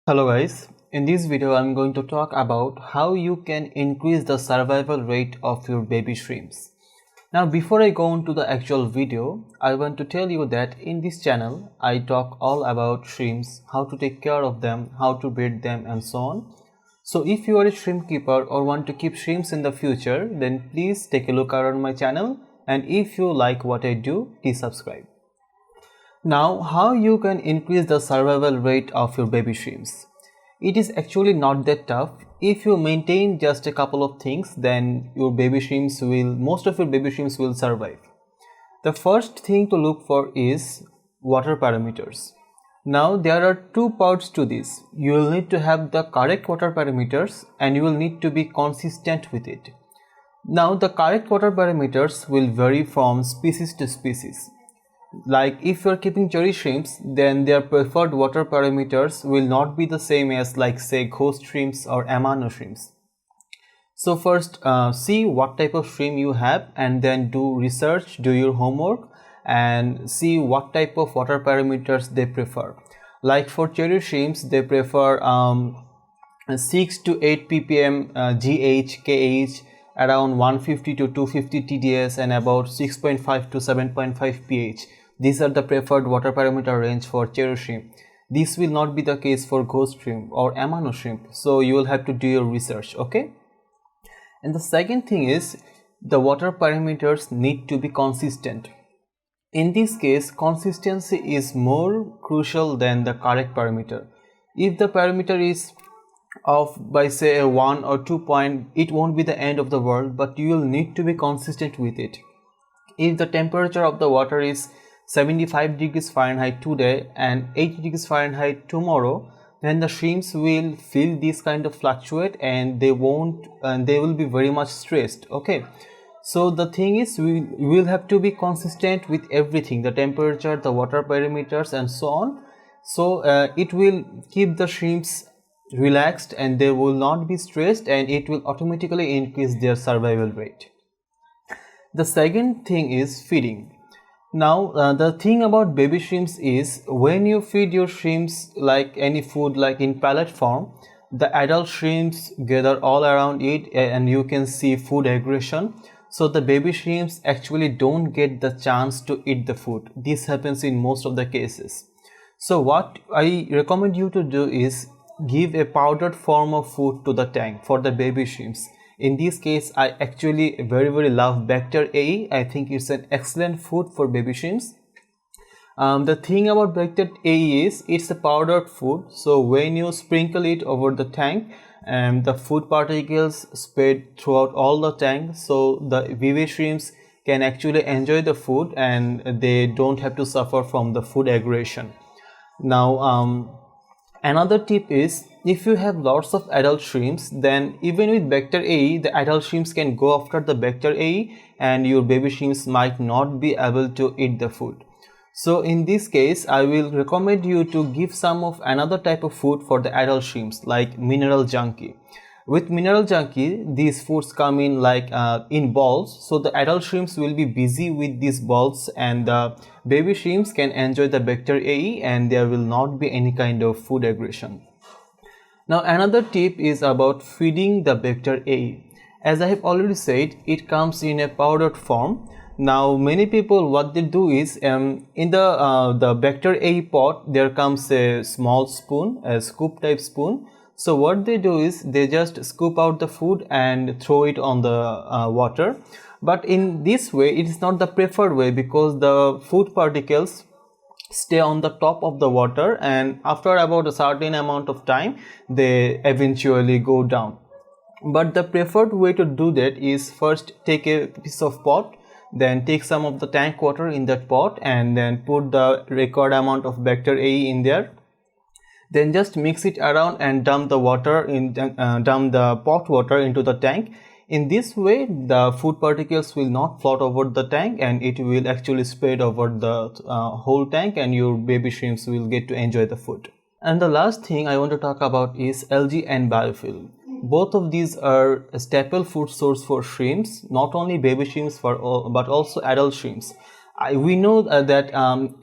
Hello guys, in this video I'm going to talk about how you can increase the survival rate of your baby shrimps. Now before I go on to the actual video, I want to tell you that in this channel I talk all about shrimps, how to take care of them, how to breed them and so on. So if you are a shrimp keeper or want to keep shrimps in the future, then please take a look around my channel, and if you like what I do, please subscribe. Now, how you can increase the survival rate of your baby shrimps? It is actually not that tough. If you maintain just a couple of things, then most of your baby shrimps will survive. The first thing to look for is water parameters. Now there are two parts to this. You will need to have the correct water parameters and you will need to be consistent with it. Now the correct water parameters will vary from species to species. Like if you are keeping cherry shrimps, then their preferred water parameters will not be the same as like say ghost shrimps or amano shrimps. So first see what type of shrimp you have and then do research, do your homework and see what type of water parameters they prefer. Like for cherry shrimps they prefer 6 to 8 ppm GH, KH, around 150 to 250 TDS and about 6.5 to 7.5 pH. These are the preferred water parameter range for cherry shrimp. This will not be the case for ghost shrimp or amano shrimp, so you will have to do your research, okay? And the second thing is the water parameters need to be consistent. In this case, consistency is more crucial than the correct parameter. If the parameter is off by say a 1 or 2 point, it won't be the end of the world, but you will need to be consistent with it. If the temperature of the water is 75 degrees Fahrenheit today and 80 degrees Fahrenheit tomorrow, then the shrimps will feel this kind of fluctuate and they will be very much stressed, okay? So the thing is we will have to be consistent with everything, the temperature, the water parameters and so on. So it will keep the shrimps relaxed and they will not be stressed and it will automatically increase their survival rate. The second thing is feeding. Now the thing about baby shrimps is when you feed your shrimps like any food like in pellet form, the adult shrimps gather all around it and you can see food aggression. So the baby shrimps actually don't get the chance to eat the food. This happens in most of the cases. So what I recommend you to do is give a powdered form of food to the tank for the baby shrimps. In this case, I actually very love Bacter AE. I think it's an excellent food for baby shrimps. The thing about Bacter AE is it's a powdered food. So when you sprinkle it over the tank, the food particles spread throughout all the tank. So the baby shrimps can actually enjoy the food and they don't have to suffer from the food aggression. Now another tip is if you have lots of adult shrimps, then even with Bacter AE, the adult shrimps can go after the Bacter AE and your baby shrimps might not be able to eat the food. So in this case, I will recommend you to give some of another type of food for the adult shrimps like Mineral Junkie. With Mineral Junkie, these foods come in like in balls, so the adult shrimps will be busy with these balls and the baby shrimps can enjoy the Bacter AE and there will not be any kind of food aggression. Now another tip is about feeding the Bacter AE. As I have already said, it comes in a powdered form. Now many people what they do is in the Bacter AE pot there comes a small spoon, a scoop type spoon. So what they do is they just scoop out the food and throw it on the water. But in this way it is not the preferred way because the food particles stay on the top of the water and after about a certain amount of time they eventually go down. But the preferred way to do that is first take a piece of pot, then take some of the tank water in that pot and then put the required amount of Bacter AE in there. Then just mix it around and dump the pot water into the tank. In this way the food particles will not float over the tank and it will actually spread over the whole tank and your baby shrimps will get to enjoy the food. And the last thing I want to talk about is algae and biofilm. Both of these are a staple food source for shrimps, not only baby shrimps but also adult shrimps. We know that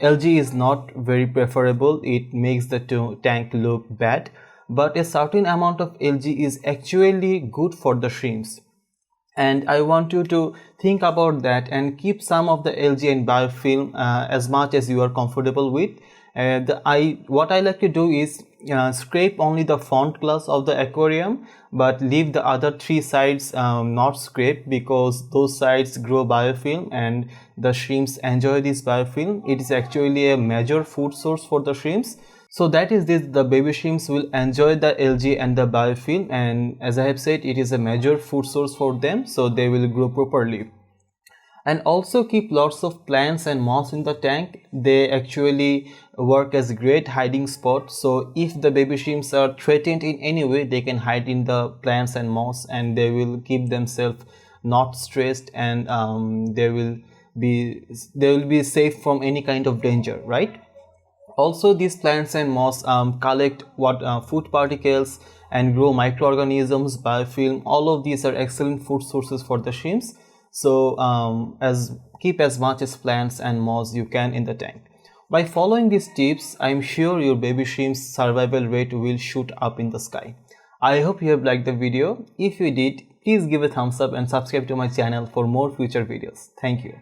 algae is not very preferable. It makes the tank look bad. but a certain amount of algae is actually good for the shrimps. And I want you to think about that and keep some of the algae and biofilm as much as you are comfortable with. What I like to do is scrape only the front glass of the aquarium, but leave the other three sides not scraped, because those sides grow biofilm and the shrimps enjoy this biofilm. It is actually a major food source for the shrimps. So that is this, the baby shrimps will enjoy the algae and the biofilm, and as I have said, it is a major food source for them, so they will grow properly. And also keep lots of plants and moss in the tank. They actually work as a great hiding spot, so if the baby shrimps are threatened in any way, they can hide in the plants and moss, and they will keep themselves not stressed, and they will be safe from any kind of danger, right? Also, these plants and moss collect food particles and grow microorganisms, biofilm. All of these are excellent food sources for the shrimps. So keep as much as plants and moss you can in the tank. By following these tips, I am sure your baby shrimp's survival rate will shoot up in the sky. I hope you have liked the video. If you did, please give a thumbs up and subscribe to my channel for more future videos. Thank you.